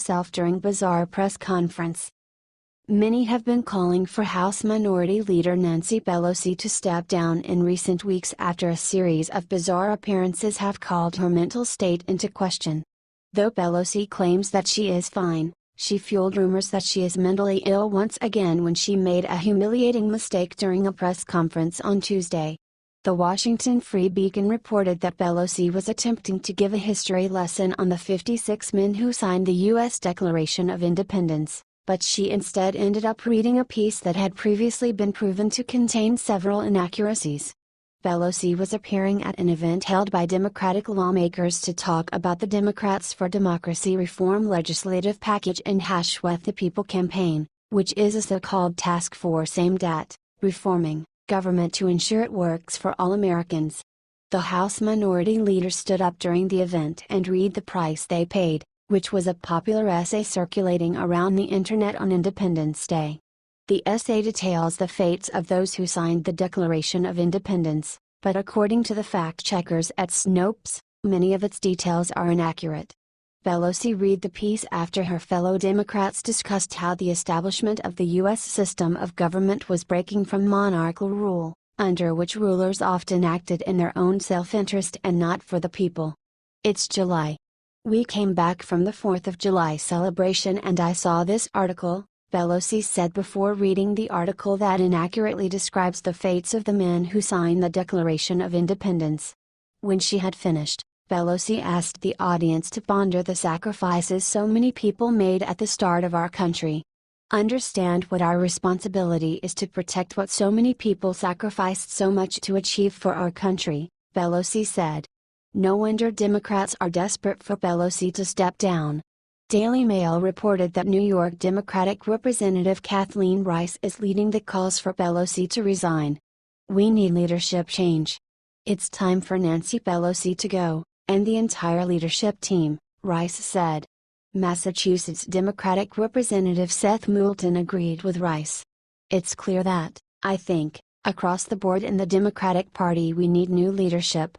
herself during bizarre press conference. Many have been calling for House Minority Leader Nancy Pelosi to step down in recent weeks after a series of bizarre appearances have called her mental state into question. Though Pelosi claims that she is fine, she fueled rumors that she is mentally ill once again when she made a humiliating mistake during a press conference on Tuesday. The Washington Free Beacon reported that Pelosi was attempting to give a history lesson on the 56 men who signed the U.S. Declaration of Independence, but she instead ended up reading a piece that had previously been proven to contain several inaccuracies. Pelosi was appearing at an event held by Democratic lawmakers to talk about the Democrats for Democracy reform legislative package and With the People campaign, which is a so-called task force aimed at reforming government to ensure it works for all Americans. The House Minority Leader stood up during the event and read The Price They Paid, which was a popular essay circulating around the internet on Independence Day. The essay details the fates of those who signed the Declaration of Independence, but according to the fact-checkers at Snopes, many of its details are inaccurate. Pelosi read the piece after her fellow Democrats discussed how the establishment of the U.S. system of government was breaking from monarchical rule, under which rulers often acted in their own self-interest and not for the people. It's July. We came back from the 4th of July celebration and I saw this article, Pelosi said before reading the article that inaccurately describes the fates of the men who signed the Declaration of Independence. When she had finished, Pelosi asked the audience to ponder the sacrifices so many people made at the start of our country. Understand what our responsibility is to protect what so many people sacrificed so much to achieve for our country, Pelosi said. No wonder Democrats are desperate for Pelosi to step down. Daily Mail reported that New York Democratic Representative Kathleen Rice is leading the calls for Pelosi to resign. We need leadership change. It's time for Nancy Pelosi to go, and the entire leadership team, Rice said. Massachusetts Democratic Representative Seth Moulton agreed with Rice. It's clear that, I think, across the board in the Democratic Party we need new leadership.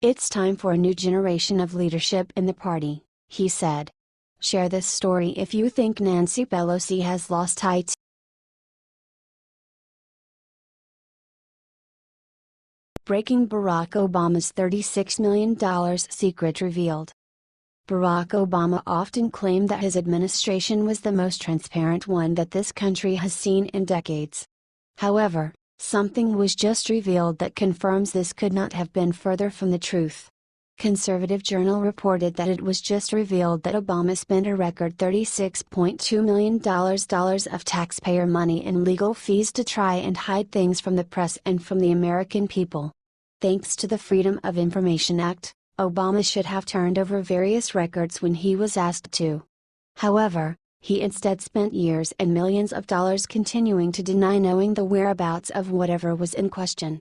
It's time for a new generation of leadership in the party, he said. Share this story if you think Nancy Pelosi has lost it. Breaking Barack Obama's $36 million secret revealed. Barack Obama often claimed that his administration was the most transparent one that this country has seen in decades. However, something was just revealed that confirms this could not have been further from the truth. Conservative Journal reported that it was just revealed that Obama spent a record $36.2 million of taxpayer money in legal fees to try and hide things from the press and from the American people. Thanks to the Freedom of Information Act, Obama should have turned over various records when he was asked to. However, he instead spent years and millions of dollars continuing to deny knowing the whereabouts of whatever was in question.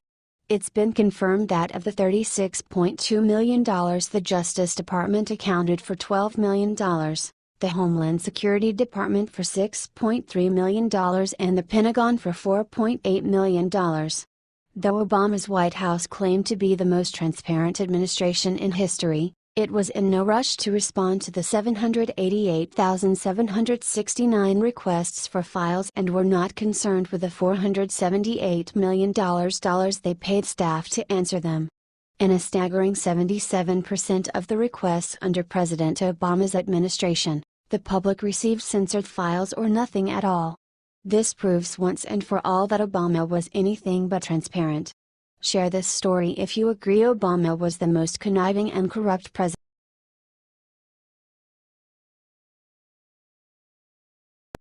It's been confirmed that of the $36.2 million the Justice Department accounted for $12 million, the Homeland Security Department for $6.3 million and the Pentagon for $4.8 million. Though Obama's White House claimed to be the most transparent administration in history, it was in no rush to respond to the 788,769 requests for files and were not concerned with the $478 million they paid staff to answer them. In a staggering 77% of the requests under President Obama's administration, the public received censored files or nothing at all. This proves once and for all that Obama was anything but transparent. Share this story if you agree Obama was the most conniving and corrupt president.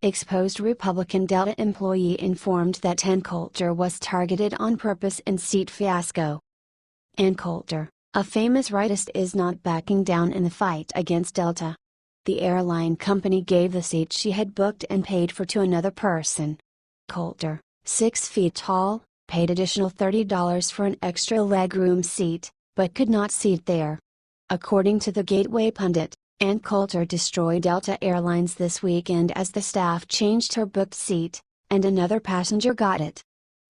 Exposed Republican Delta employee informed that Coulter was targeted on purpose in seat fiasco. Coulter, a famous rightist, is not backing down in the fight against Delta. The airline company gave the seat she had booked and paid for to another person. Coulter, 6 feet tall, paid additional $30 for an extra legroom seat, but could not seat there. According to the Gateway pundit, Coulter destroyed Delta Airlines this weekend as the staff changed her booked seat, and another passenger got it.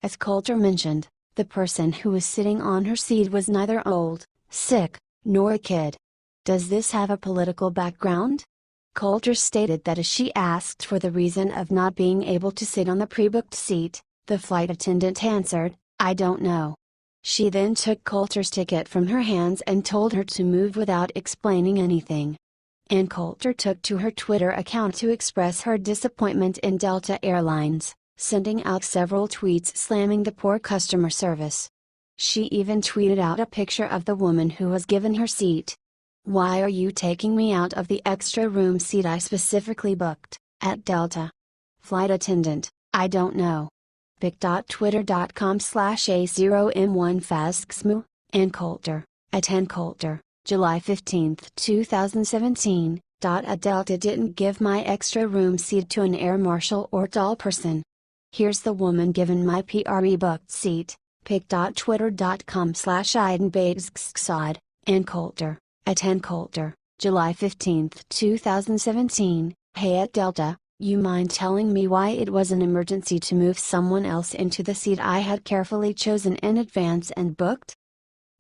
As Coulter mentioned, the person who was sitting on her seat was neither old, sick, nor a kid. Does this have a political background? Coulter stated that as she asked for the reason of not being able to sit on the pre-booked seat, the flight attendant answered, "I don't know." She then took Coulter's ticket from her hands and told her to move without explaining anything. And Coulter took to her Twitter account to express her disappointment in Delta Airlines, sending out several tweets slamming the poor customer service. She even tweeted out a picture of the woman who was given her seat. "Why are you taking me out of the extra room seat I specifically booked, at Delta?" Flight attendant, "I don't know." pic.twitter.com/a0m1fasksmu, and Coulter, @Coulter, July 15, 2017. "A Delta didn't give my extra room seat to an air marshal or tall person. Here's the woman given my pre-booked seat." pic.twitter.com/idenbatesksod, and Coulter, @Coulter, July 15, 2017. "Hey at Delta, you mind telling me why it was an emergency to move someone else into the seat I had carefully chosen in advance and booked?"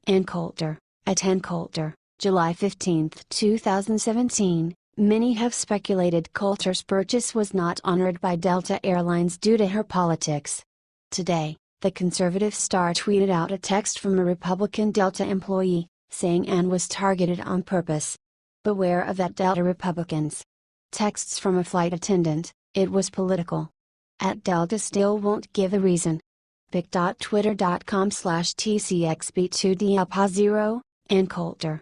And Coulter, @Coulter, July 15, 2017. Many have speculated Coulter's purchase was not honored by Delta Airlines due to her politics. Today, the conservative star tweeted out a text from a Republican Delta employee, saying Ann was targeted on purpose. "Beware of that, Delta Republicans." Texts from a flight attendant, "It was political." Delta still won't give a reason. pic.twitter.com/tcxb2dapa0, and Coulter,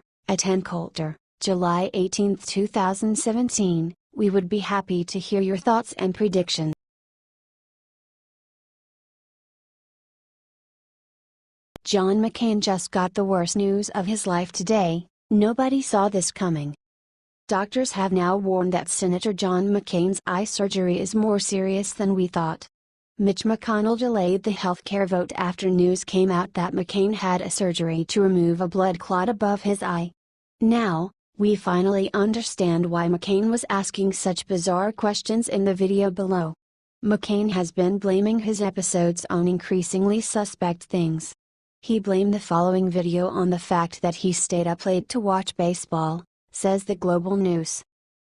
@Coulter, July 18, 2017. "We would be happy to hear your thoughts and predictions." John McCain just got the worst news of his life today. Nobody saw this coming. Doctors have now warned that Senator John McCain's eye surgery is more serious than we thought. Mitch McConnell delayed the healthcare vote after news came out that McCain had a surgery to remove a blood clot above his eye. Now, we finally understand why McCain was asking such bizarre questions in the video below. McCain has been blaming his episodes on increasingly suspect things. He blamed the following video on the fact that he stayed up late to watch baseball, says the Global News.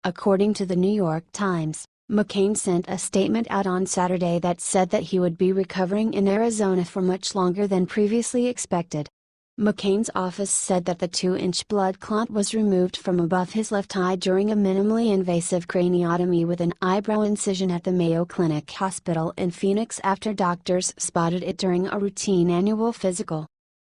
According to the New York Times, McCain sent a statement out on Saturday that said that he would be recovering in Arizona for much longer than previously expected. McCain's office said that the 2-inch blood clot was removed from above his left eye during a minimally invasive craniotomy with an eyebrow incision at the Mayo Clinic Hospital in Phoenix after doctors spotted it during a routine annual physical.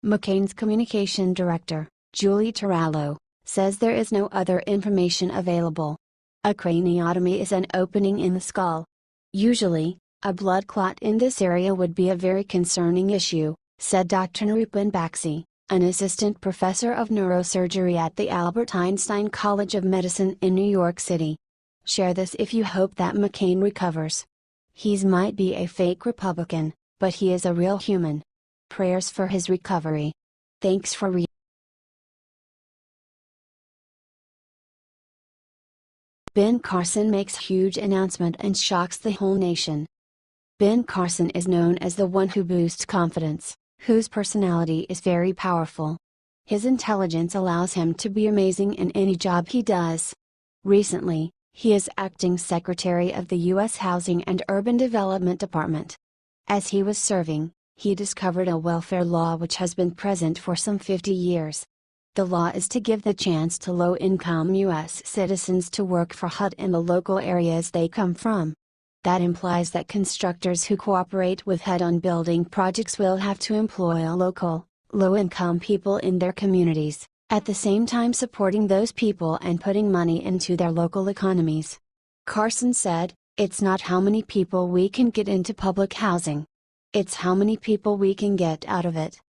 McCain's communication director, Julie Tarallo, says there is no other information available. A craniotomy is an opening in the skull. Usually, a blood clot in this area would be a very concerning issue, said Dr. Nirupan Baxi, an assistant professor of neurosurgery at the Albert Einstein College of Medicine in New York City. Share this if you hope that McCain recovers. He's might be a fake Republican, but he is a real human. Prayers for his recovery. Thanks for reading. Ben Carson makes huge announcement and shocks the whole nation. Ben Carson is known as the one who boosts confidence, whose personality is very powerful. His intelligence allows him to be amazing in any job he does. Recently, he is acting Secretary of the U.S. Housing and Urban Development Department. As he was serving, he discovered a welfare law which has been present for some 50 years. The law is to give the chance to low-income U.S. citizens to work for HUD in the local areas they come from. That implies that constructors who cooperate with HUD on building projects will have to employ local, low-income people in their communities, at the same time supporting those people and putting money into their local economies. Carson said, "It's not how many people we can get into public housing. It's how many people we can get out of it.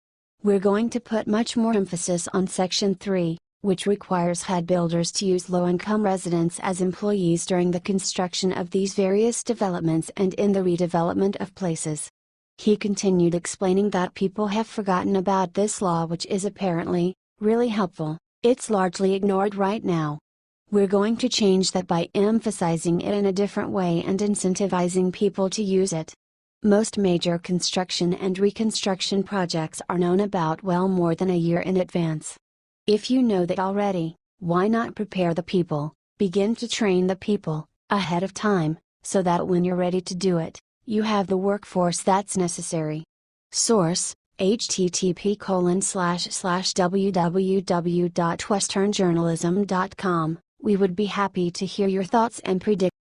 We're going to put much more emphasis on Section 3, which requires HUD builders to use low-income residents as employees during the construction of these various developments and in the redevelopment of places." He continued explaining that people have forgotten about this law, which is apparently really helpful. It's largely ignored right now. We're going to change that by emphasizing it in a different way and incentivizing people to use it. Most major construction and reconstruction projects are known about well more than a year in advance. If you know that already, why not prepare the people, Begin to train the people, ahead of time, so that when you're ready to do it, you have the workforce that's necessary. Source: http://www.westernjournalism.com. We would be happy to hear your thoughts and predictions.